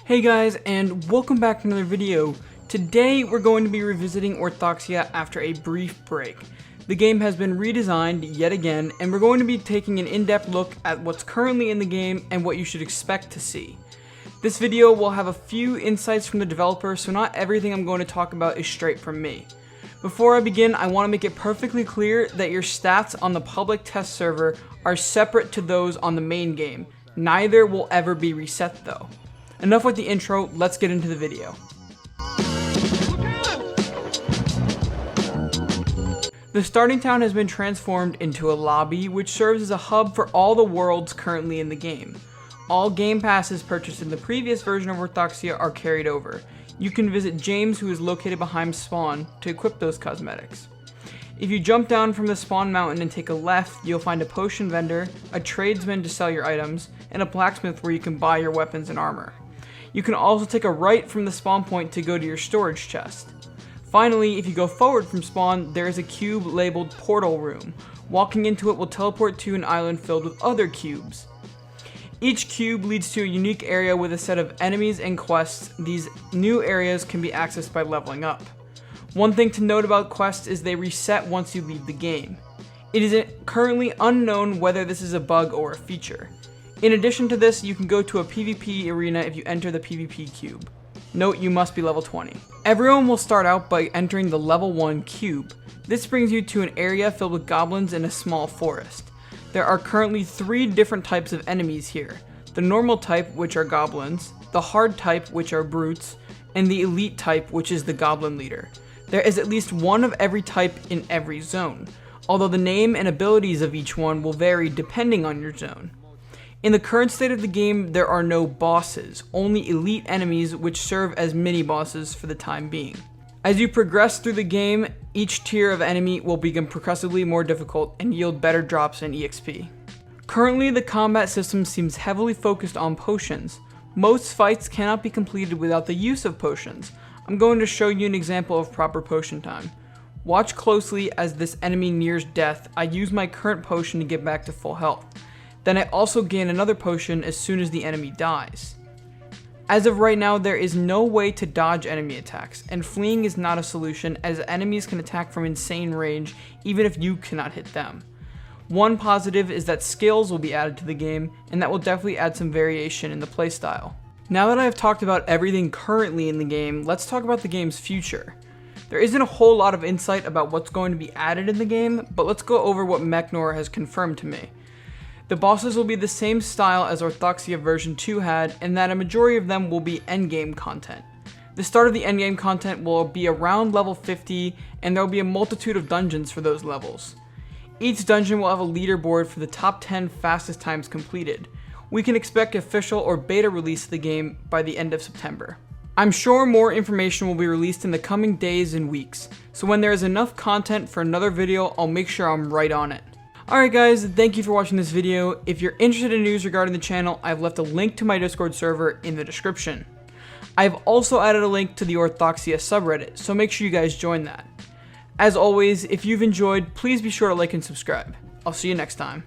Hey guys, and welcome back to another video. Today we're going to be revisiting Orthoxia after a brief break. The game has been redesigned yet again, and we're going to be taking an in-depth look at what's currently in the game and what you should expect to see. This video will have a few insights from the developer, so not everything I'm going to talk about is straight from me. Before I begin, I want to make it perfectly clear that your stats on the public test server are separate to those on the main game. Neither will ever be reset though. Enough with the intro, let's get into the video. The starting town has been transformed into a lobby, which serves as a hub for all the worlds currently in the game. All game passes purchased in the previous version of Orthoxia are carried over. You can visit James, who is located behind spawn, to equip those cosmetics. If you jump down from the spawn mountain and take a left, you'll find a potion vendor, a tradesman to sell your items, and a blacksmith where you can buy your weapons and armor. You can also take a right from the spawn point to go to your storage chest. Finally, if you go forward from spawn, there is a cube labeled Portal Room. Walking into it will teleport to an island filled with other cubes. Each cube leads to a unique area with a set of enemies and quests. These new areas can be accessed by leveling up. One thing to note about quests is they reset once you leave the game. It is currently unknown whether this is a bug or a feature. In addition to this, you can go to a PvP arena if you enter the PvP cube. Note, you must be level 20. Everyone will start out by entering the level 1 cube. This brings you to an area filled with goblins in a small forest. There are currently 3 different types of enemies here. The normal type, which are goblins, the hard type, which are brutes, and the elite type, which is the goblin leader. There is at least one of every type in every zone, although the name and abilities of each one will vary depending on your zone. In the current state of the game, there are no bosses, only elite enemies which serve as mini-bosses for the time being. As you progress through the game, each tier of enemy will become progressively more difficult and yield better drops in EXP. Currently, the combat system seems heavily focused on potions. Most fights cannot be completed without the use of potions. I'm going to show you an example of proper potion time. Watch closely as this enemy nears death. I use my current potion to get back to full health. Then I also gain another potion as soon as the enemy dies. As of right now, there is no way to dodge enemy attacks, and fleeing is not a solution as enemies can attack from insane range even if you cannot hit them. One positive is that skills will be added to the game, and that will definitely add some variation in the playstyle. Now that I have talked about everything currently in the game, let's talk about the game's future. There isn't a whole lot of insight about what's going to be added in the game, but let's go over what Mechnor has confirmed to me. The bosses will be the same style as Orthoxia version 2 had, and that a majority of them will be endgame content. The start of the endgame content will be around level 50, and there will be a multitude of dungeons for those levels. Each dungeon will have a leaderboard for the top 10 fastest times completed. We can expect official or beta release of the game by the end of September. I'm sure more information will be released in the coming days and weeks, so when there is enough content for another video, I'll make sure I'm right on it. Alright guys, thank you for watching this video. If you're interested in news regarding the channel, I've left a link to my Discord server in the description. I've also added a link to the Orthoxia subreddit, so make sure you guys join that. As always, if you've enjoyed, please be sure to like and subscribe. I'll see you next time.